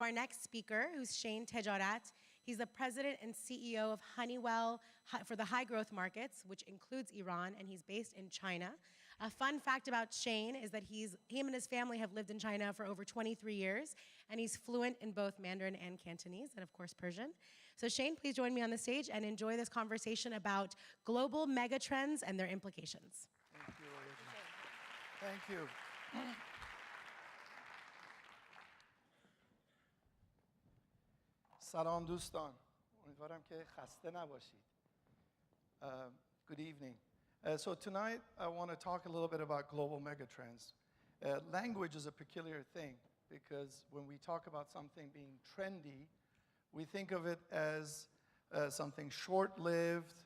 our next speaker, who's Shane Tedjarati. He's the president and CEO of Honeywell for the high growth markets, which includes Iran, and he's based in China. A fun fact about Shane is that him and his family have lived in China for over 23 years, and he's fluent in both Mandarin and Cantonese, and of course Persian. So Shane, please join me on the stage and enjoy this conversation about global megatrends and their implications. Thank you. Thank you. سلام دوستان. امیدوارم که خسته نباشید. Good evening. So tonight I want to talk a little bit about global megatrends. Language is a peculiar thing because when we talk about something being trendy, we think of it as something short-lived,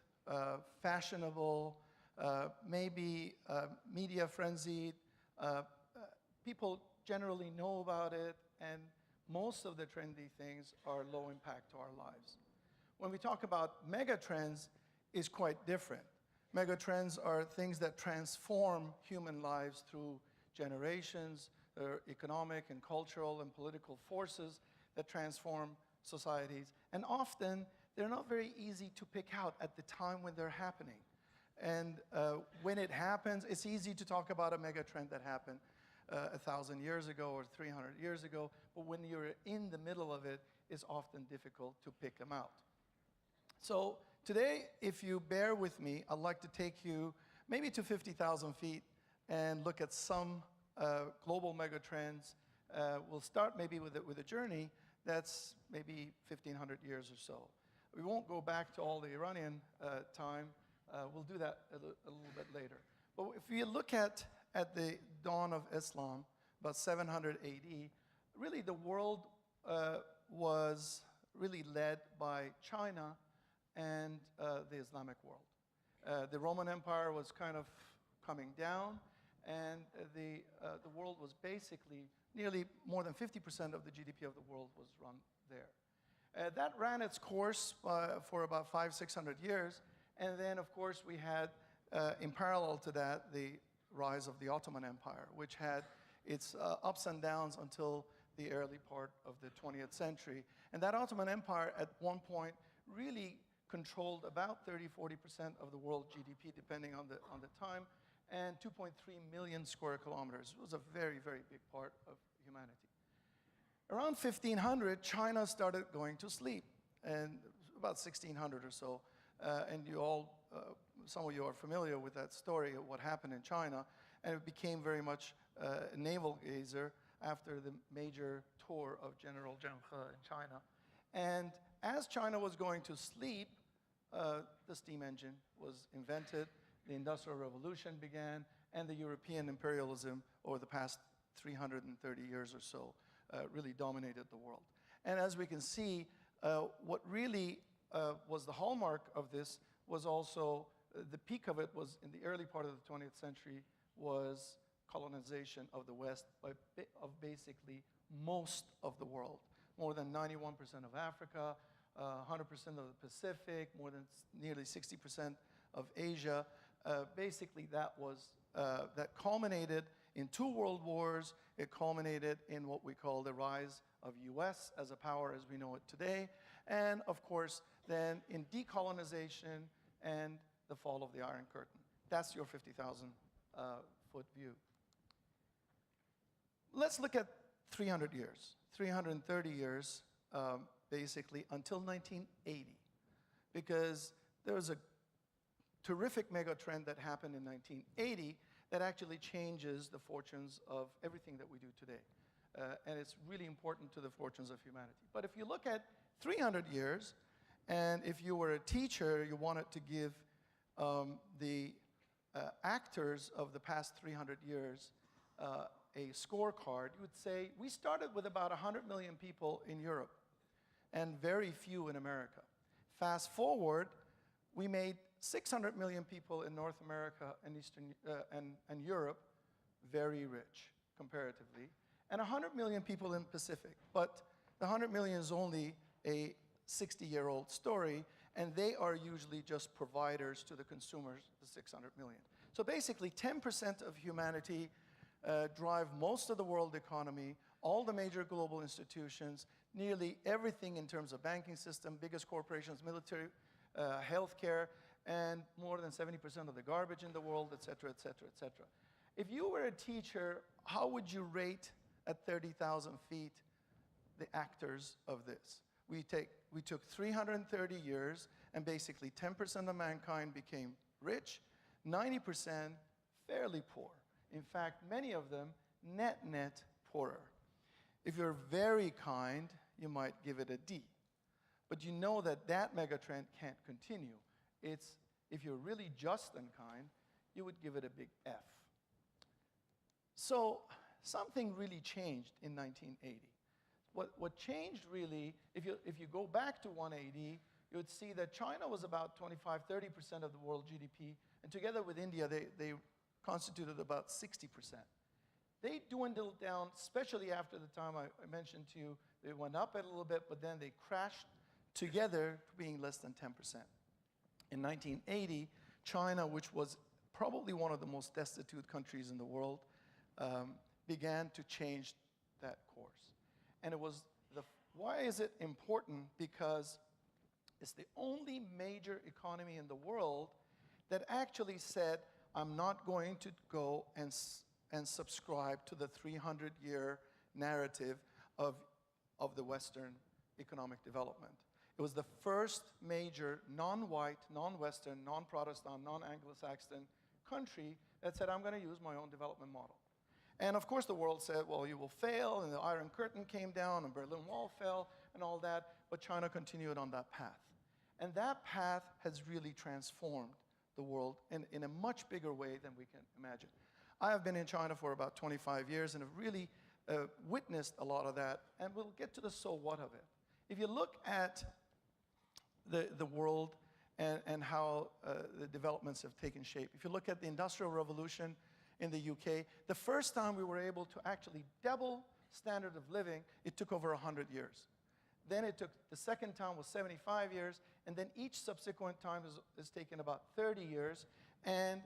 fashionable, maybe media frenzied. People generally know about it, and most of the trendy things are low impact to our lives. When we talk about megatrends, it's quite different. Megatrends are things that transform human lives through generations. They're economic and cultural and political forces that transform societies. And often, they're not very easy to pick out at the time when they're happening. And when it happens, it's easy to talk about a megatrend that happened 1,000 years ago or 300 years ago, but when you're in the middle of it, it's often difficult to pick them out. So today, if you bear with me, I'd like to take you maybe to 50,000 feet and look at some global megatrends. We'll start maybe with a journey that's maybe 1,500 years or so. We won't go back to all the Iranian time. We'll do that a little bit later. But if you look at the dawn of Islam, about 700 AD, really the world was really led by China and the Islamic world. The Roman Empire was kind of coming down, and the world was basically nearly more than 50% of the GDP of the world was run there. That ran its course for about 500-600 years, and then of course we had in parallel to that the rise of the Ottoman Empire, which had its ups and downs until the early part of the 20th century. And that Ottoman Empire at one point really controlled about 30-40% of the world GDP, depending on the time, and 2.3 million square kilometers. It was a very, very big part of humanity. Around 1500, China started going to sleep, and about 1600 or so. And you all, some of you are familiar with that story of what happened in China, and it became very much a navel gazer after the major tour of General Zheng He in China. And as China was going to sleep, the steam engine was invented, the Industrial Revolution began, and the European imperialism over the past 330 years or so really dominated the world. And as we can see, what really was the hallmark of this was also, the peak of it was in the early part of the 20th century, was colonization of the West of basically most of the world. More than 91% of Africa, 100% of the Pacific, more than nearly 60% of Asia. Basically that culminated in 2 world wars. It culminated in what we call the rise of US as a power as we know it today, and of course then in decolonization and the fall of the Iron Curtain. That's your 50,000 foot view. Let's look at 300 years, 330 years basically until 1980, because there was a terrific mega trend that happened in 1980 that actually changes the fortunes of everything that we do today. And it's really important to the fortunes of humanity. But if you look at 300 years, and if you were a teacher, you wanted to give the actors of the past 300 years a scorecard, you would say, we started with about 100 million people in Europe, and very few in America. Fast forward, we made 600 million people in North America and Eastern and Europe very rich, comparatively, and 100 million people in Pacific. But the 100 million is only a 60-year-old story, and they are usually just providers to the consumers, the 600 million. So basically, 10% of humanity drive most of the world economy, all the major global institutions. nearly everything in terms of banking system, biggest corporations, military, healthcare, and more than 70% of the garbage in the world, et cetera, et cetera, et cetera. If you were a teacher, how would you rate at 30,000 feet the actors of this? We took 330 years, and basically 10% of mankind became rich, 90% fairly poor. In fact, many of them net poorer. If you're very kind, you might give it a D. But you know that that megatrend can't continue. If you're really just and kind, you would give it a big F. So something really changed in 1980. What changed really, if you go back to 180, you would see that China was about 25-30% of the world GDP, and together with India, they constituted about 60%. They dwindled down, especially after the time I mentioned to you. They went up a little bit, but then they crashed together, being less than 10%. In 1980, China, which was probably one of the most destitute countries in the world, began to change that course. And why is it important? Because it's the only major economy in the world that actually said, I'm not going to go and subscribe to the 300-year narrative of the Western economic development. It was the first major non-white, non-Western, non-Protestant, non-Anglo-Saxon country that said, I'm going to use my own development model. And of course the world said, well, you will fail, and the Iron Curtain came down, and Berlin Wall fell, and all that, but China continued on that path. And that path has really transformed the world in a much bigger way than we can imagine. I have been in China for about 25 years and have really witnessed a lot of that, and we'll get to the so what of it. If you look at the world and how the developments have taken shape, if you look at the Industrial Revolution in the UK, the first time we were able to actually double standard of living, it took over 100 years. Then the second time was 75 years, and then each subsequent time has taken about 30 years, and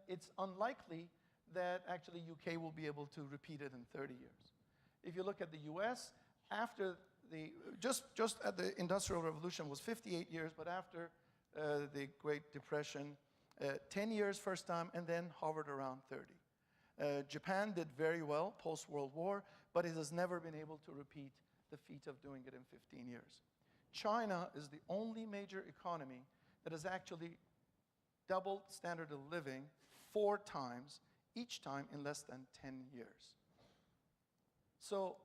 it's unlikely that actually UK will be able to repeat it in 30 years. If you look at the US, after just at the Industrial Revolution was 58 years, but after the Great Depression, 10 years first time, and then hovered around 30. Japan did very well post-World War, but it has never been able to repeat the feat of doing it in 15 years. China is the only major economy that has actually doubled standard of living 4 times, each time in less than 10 years. So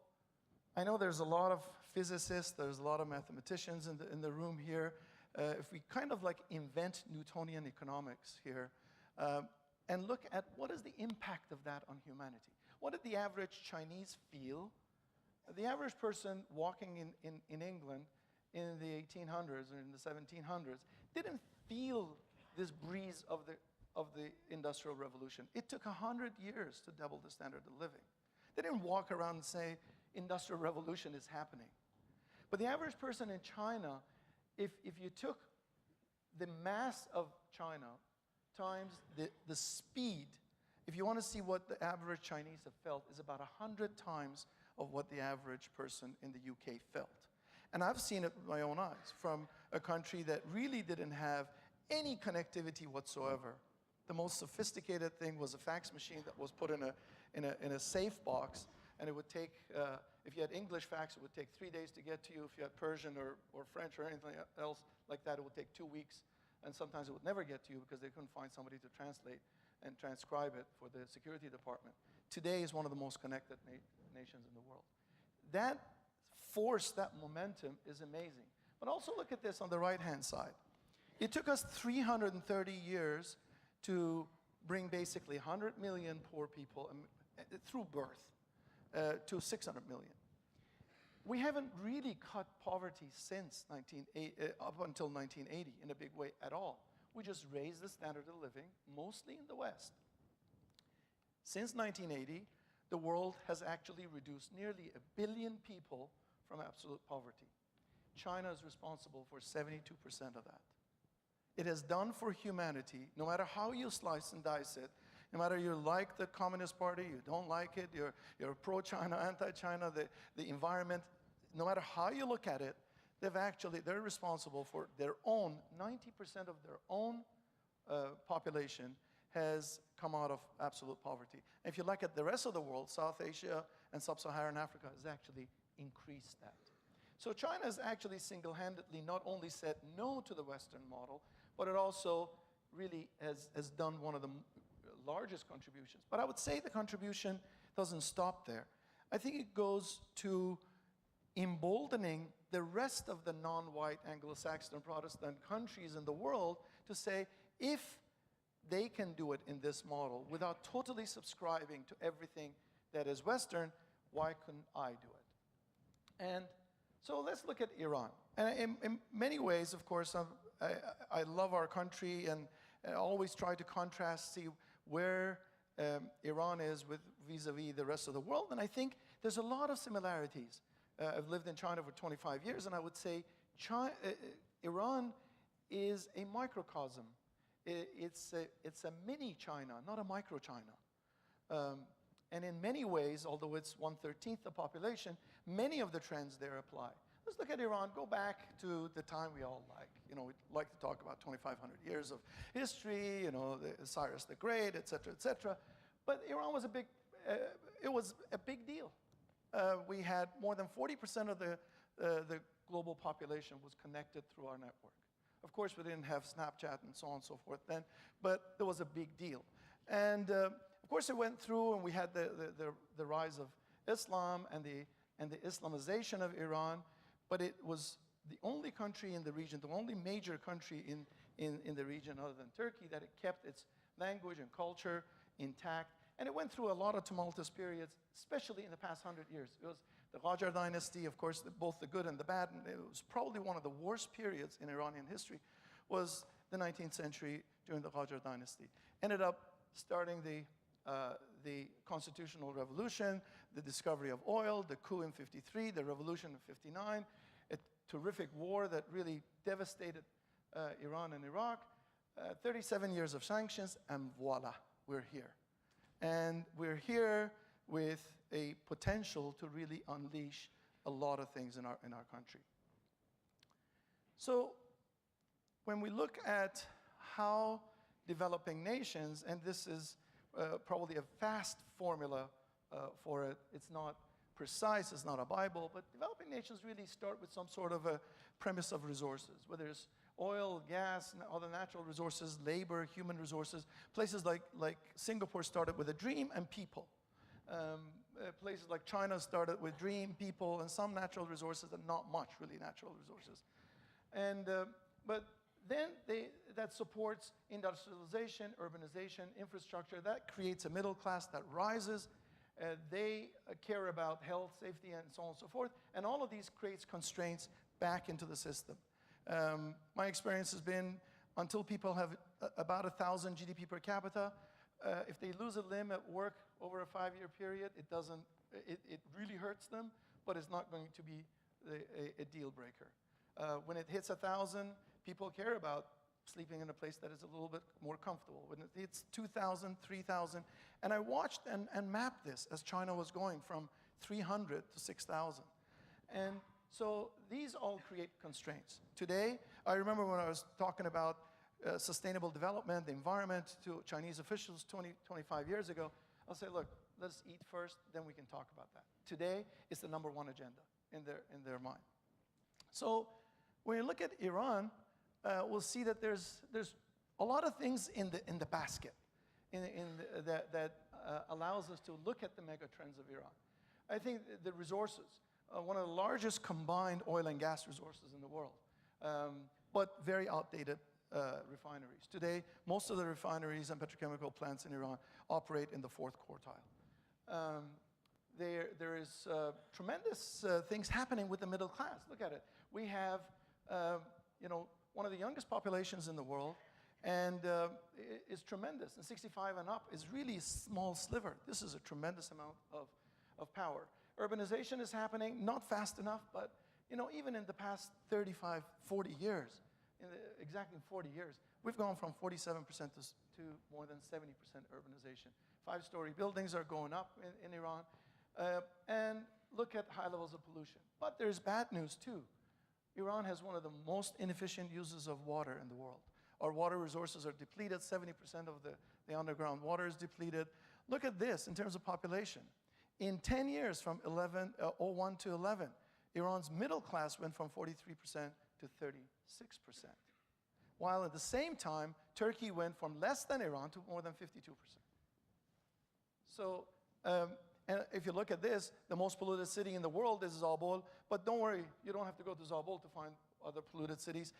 I know there's a lot of physicists, there's a lot of mathematicians in the room here. If we kind of like invent Newtonian economics here and look at what is the impact of that on humanity. What did the average Chinese feel? The average person walking in England in the 1800s or in the 1700s didn't feel this breeze of the Industrial Revolution. It took 100 years to double the standard of living. They didn't walk around and say, Industrial Revolution is happening. But the average person in China, if you took the mass of China times the speed, if you want to see what the average Chinese have felt, is about 100 times of what the average person in the UK felt. And I've seen it with my own eyes from a country that really didn't have any connectivity whatsoever. The most sophisticated thing was a fax machine that was put in a safe box, and it would take, if you had English fax, it would take 3 days to get to you. If you had Persian or French or anything else like that, it would take 2 weeks. And sometimes it would never get to you because they couldn't find somebody to translate and transcribe it for the security department. Today is one of the most connected nations in the world. That force, that momentum is amazing. But also look at this on the right-hand side. It took us 330 years to bring basically 100 million poor people through birth to 600 million. We haven't really cut poverty since up until 1980 in a big way at all. We just raised the standard of living, mostly in the West. Since 1980, the world has actually reduced nearly 1 billion people from absolute poverty. China is responsible for 72% of that. It has done for humanity, no matter how you slice and dice it, No matter you like the Communist Party, you don't like it, you're pro-China, anti-China, the environment, no matter how you look at it, they're responsible for their own, 90% of their own population has come out of absolute poverty. If you look at the rest of the world, South Asia and Sub-Saharan Africa has actually increased that. So China has actually single-handedly not only said no to the Western model, but it also really has done one of the largest contributions. But I would say the contribution doesn't stop there. I think it goes to emboldening the rest of the non-white Anglo-Saxon Protestant countries in the world to say, if they can do it in this model without totally subscribing to everything that is Western, why couldn't I do it? And so let's look at Iran. And in many ways, of course, I love our country, and I always try to contrast, see where Iran is with vis-a-vis the rest of the world. And I think there's a lot of similarities. I've lived in China for 25 years, and I would say Iran is a microcosm. It's a mini China, not a micro China. And in many ways, although it's 1/13 the population, many of the trends there apply. Let's look at Iran. Go back to the time we all like. You know, we like to talk about 2,500 years of history, you know, Cyrus the Great, et cetera, et cetera. But Iran was it was a big deal. We had more than 40% of the global population was connected through our network. Of course, we didn't have Snapchat and so on and so forth then, but it was a big deal. And of course, it went through, and we had the rise of Islam and the Islamization of Iran, but it was the only country in the region, the only major country in the region other than Turkey, that it kept its language and culture intact. And it went through a lot of tumultuous periods, especially in the past 100 years. It was the Qajar dynasty, of course, both the good and the bad, and it was probably one of the worst periods in Iranian history, was the 19th century during the Qajar dynasty. Ended up starting the constitutional revolution, the discovery of oil, the coup in 53, the revolution in 59, a terrific war that really devastated Iran and Iraq, 37 years of sanctions, and voila, we're here. And we're here with a potential to really unleash a lot of things in our country. So when we look at how developing nations, and this is probably a fast formula for it, it's not precise, it's not a Bible, but developing nations really start with some sort of a premise of resources, whether it's oil, gas, and other natural resources, labor, human resources. Places like Singapore started with a dream and people. Places like China started with dream, people, and some natural resources, and not much really natural resources. And but then that supports industrialization, urbanization, infrastructure. That creates a middle class that rises. They care about health, safety, and so on and so forth. And all of these creates constraints back into the system. My experience has been, until people have about 1,000 GDP per capita, if they lose a limb at work over a 5-year period, it really hurts them, but it's not going to be a deal breaker. When it hits 1,000, people care about sleeping in a place that is a little bit more comfortable. When it hits 2,000, 3,000, and I watched and mapped this as China was going from 300 to 6,000. And so these all create constraints. Today, I remember when I was talking about sustainable development, the environment to Chinese officials 25 years ago, I'll say, look, let's eat first, then we can talk about that. Today, it's the #1 agenda in their mind. So when you look at Iran, we'll see that there's a lot of things in the basket that allows us to look at the mega trends of Iran. I think the resources, one of the largest combined oil and gas resources in the world, but very outdated refineries. Today, most of the refineries and petrochemical plants in Iran operate in the 4th quartile. There is tremendous things happening with the middle class. Look at it. We have, one of the youngest populations in the world, and it's tremendous. And 65 and up is really a small sliver. This is a tremendous amount of power. Urbanization is happening, not fast enough, but even in the past 35, 40 years, exactly 40 years, we've gone from 47% to more than 70% urbanization. 5-story buildings are going up in Iran. And look at high levels of pollution. But there's bad news too. Iran has one of the most inefficient uses of water in the world. Our water resources are depleted. 70% of the underground water is depleted. Look at this in terms of population. In 10 years, from 01 to 11, Iran's middle class went from 43% to 36%. While at the same time, Turkey went from less than Iran to more than 52%. So, and if you look at this, the most polluted city in the world is Zabul, but don't worry, you don't have to go to Zabul to find other polluted cities.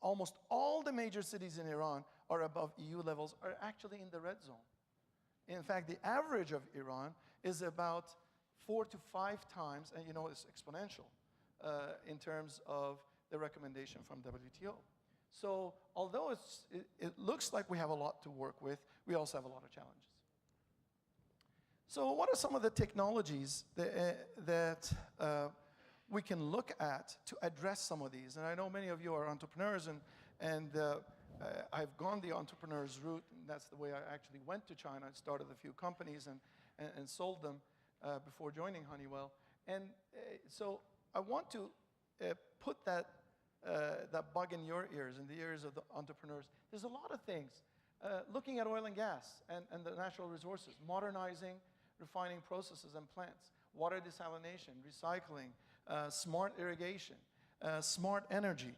Almost all the major cities in Iran are above EU levels, are actually in the red zone. In fact, the average of Iran is about 4 to 5 times, and you know it's exponential, in terms of the recommendation from WTO. So although it looks like we have a lot to work with, we also have a lot of challenges. So what are some of the technologies that we can look at to address some of these? And I know many of you are entrepreneurs, and I've gone the entrepreneur's route, and that's the way I actually went to China. I started a few companies and sold them before joining Honeywell. And so I want to put that bug in your ears, in the ears of the entrepreneurs. There's a lot of things. Looking at oil and gas and the natural resources, modernizing refining processes and plants, water desalination, recycling, smart irrigation, smart energy,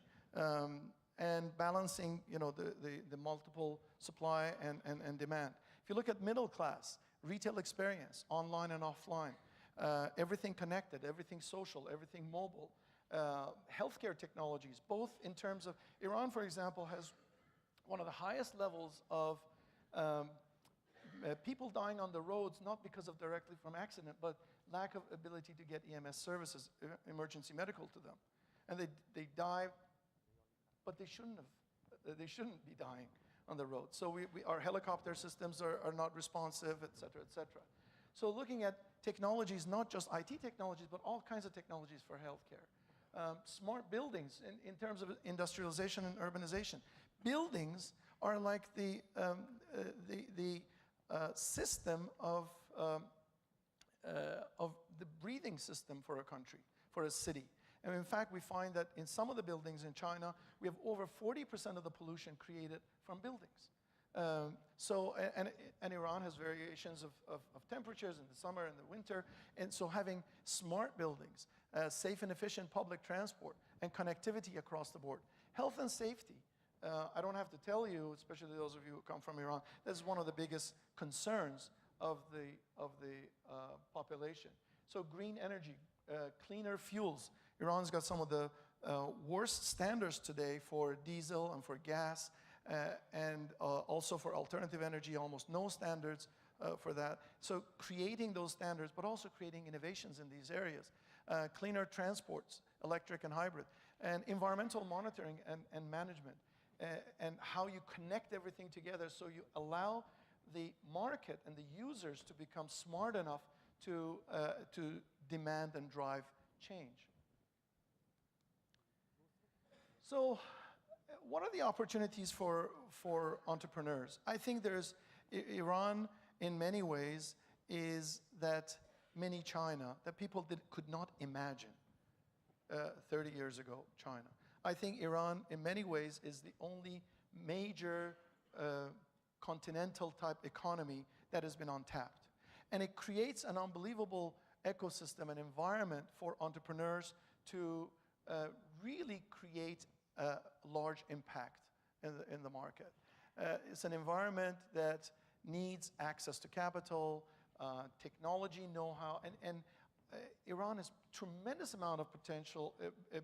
and balancing, you know, the multiple supply and demand. If you look at middle class, retail experience, online and offline, everything connected, everything social, everything mobile, healthcare technologies, both in terms of, Iran, for example, has one of the highest levels of people dying on the roads, not because of directly from accident, but lack of ability to get EMS services, emergency medical to them. And they die, but they shouldn't be dying on the road. So our helicopter systems are not responsive, et cetera, et cetera. So looking at technologies, not just IT technologies, but all kinds of technologies for healthcare. Smart buildings in terms of industrialization and urbanization. Buildings are like the system of the breathing system for a country, for a city. And in fact, we find that in some of the buildings in China, we have over 40% of the pollution created from buildings. And Iran has variations of temperatures in the summer and the winter. And so having smart buildings, safe and efficient public transport, and connectivity across the board. Health and safety. I don't have to tell you, especially those of you who come from Iran, this is one of the biggest concerns of the population. So green energy, cleaner fuels. Iran's got some of the worst standards today for diesel and for gas, and also for alternative energy, almost no standards for that. So creating those standards, but also creating innovations in these areas. Cleaner transports, electric and hybrid, and environmental monitoring and management. And how you connect everything together so you allow the market and the users to become smart enough to demand and drive change. So what are the opportunities for entrepreneurs? I think Iran, in many ways, is that mini China that people could not imagine 30 years ago, China. I think Iran, in many ways, is the only major continental type economy that has been untapped. And it creates an unbelievable ecosystem and environment for entrepreneurs to really create a large impact in the market. It's an environment that needs access to capital, technology, know-how, and Iran has tremendous amount of potential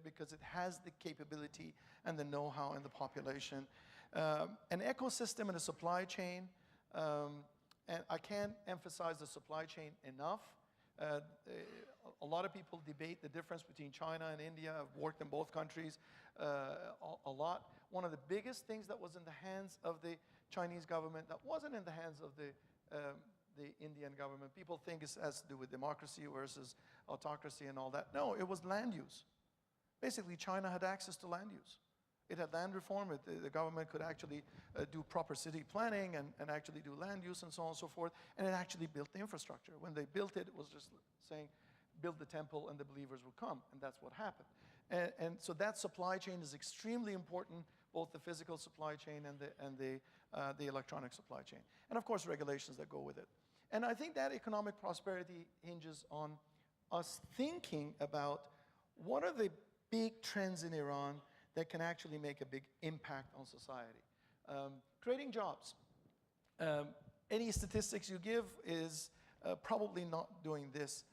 because it has the capability and the know-how and the population. An ecosystem and a supply chain, and I can't emphasize the supply chain enough. A lot of people debate the difference between China and India. I've worked in both countries a lot. One of the biggest things that was in the hands of the Chinese government that wasn't in the hands of the Indian government. People think it has to do with democracy versus autocracy and all that. No, it was land use. Basically, China had access to land use. It had land reform. The government could actually do proper city planning and actually do land use and so on and so forth. And it actually built the infrastructure. When they built it, it was just saying, build the temple and the believers will come. And that's what happened. And so that supply chain is extremely important, both the physical supply chain and the electronic supply chain. And of course, regulations that go with it. And I think that economic prosperity hinges on us thinking about what are the big trends in Iran that can actually make a big impact on society. Creating jobs. Any statistics you give is probably not doing this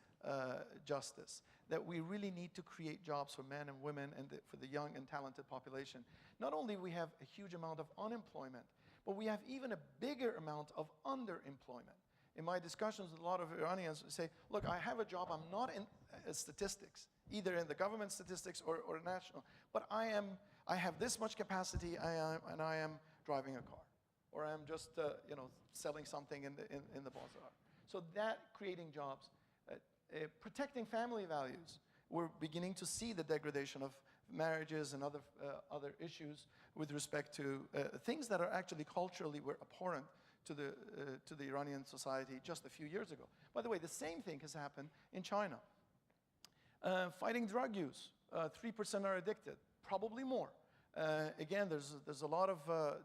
justice. That we really need to create jobs for men and women and for the young and talented population. Not only we have a huge amount of unemployment, but we have even a bigger amount of underemployment. In my discussions with a lot of Iranians say, look, I have a job, I'm not in statistics, either in the government statistics or national, but I have this much capacity and I am driving a car, or I am just selling something in the bazaar. So that creating jobs, protecting family values. We're beginning to see the degradation of marriages and other issues with respect to things that are actually culturally were abhorrent to the Iranian society just a few years ago. By the way, the same thing has happened in China. Fighting drug use, 3% are addicted, probably more. Again, there's a lot of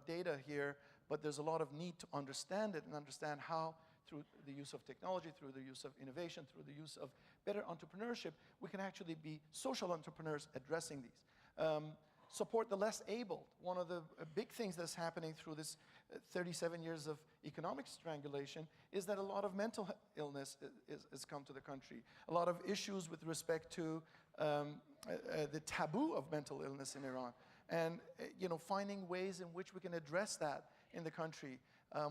data here, but there's a lot of need to understand it and understand how, through the use of technology, through the use of innovation, through the use of better entrepreneurship, we can actually be social entrepreneurs addressing these. Support the less able. One of the big things that's happening through this 37 years of economic strangulation is that a lot of mental illness has come to the country. A lot of issues with respect to the taboo of mental illness in Iran. And finding ways in which we can address that in the country.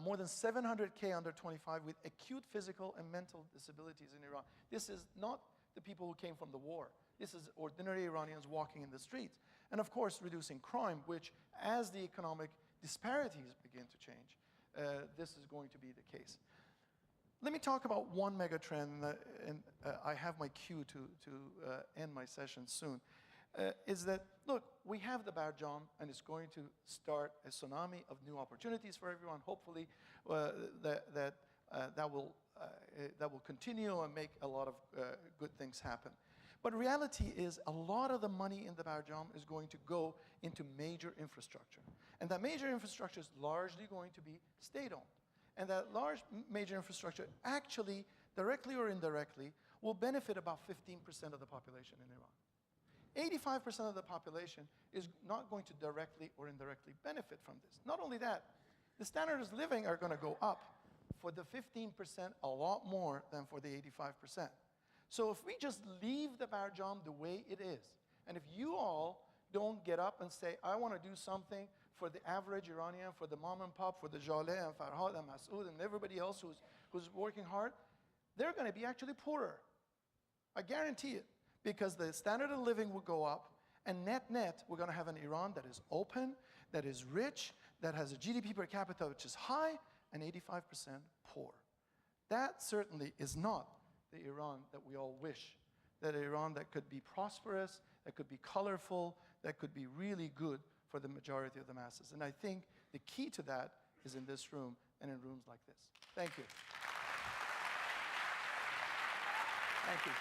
More than 700K under 25 with acute physical and mental disabilities in Iran. This is not the people who came from the war. This is ordinary Iranians walking in the streets. And of course, reducing crime, which as the economic disparities begin to change, this is going to be the case. Let me talk about one mega trend, and I have my cue to end my session soon. Is that, look, we have the Barjam, and it's going to start a tsunami of new opportunities for everyone. Hopefully, that will continue and make a lot of good things happen. But reality is a lot of the money in the Barjam is going to go into major infrastructure. And that major infrastructure is largely going to be state-owned. And that large major infrastructure actually, directly or indirectly, will benefit about 15% of the population in Iran. 85% of the population is not going to directly or indirectly benefit from this. Not only that, the standards of living are going to go up for the 15% a lot more than for the 85%. So if we just leave the Barjam the way it is, and if you all don't get up and say, I want to do something for the average Iranian, for the mom and pop, for the Jaleh and Farhad and Masoud and everybody else who's working hard, they're going to be actually poorer. I guarantee it. Because the standard of living will go up, and net, we're going to have an Iran that is open, that is rich, that has a GDP per capita which is high, and 85% poor. That certainly is not the Iran that we all wish. That Iran that could be prosperous, that could be colorful, that could be really good for the majority of the masses. And I think the key to that is in this room and in rooms like this. Thank you. Thank you.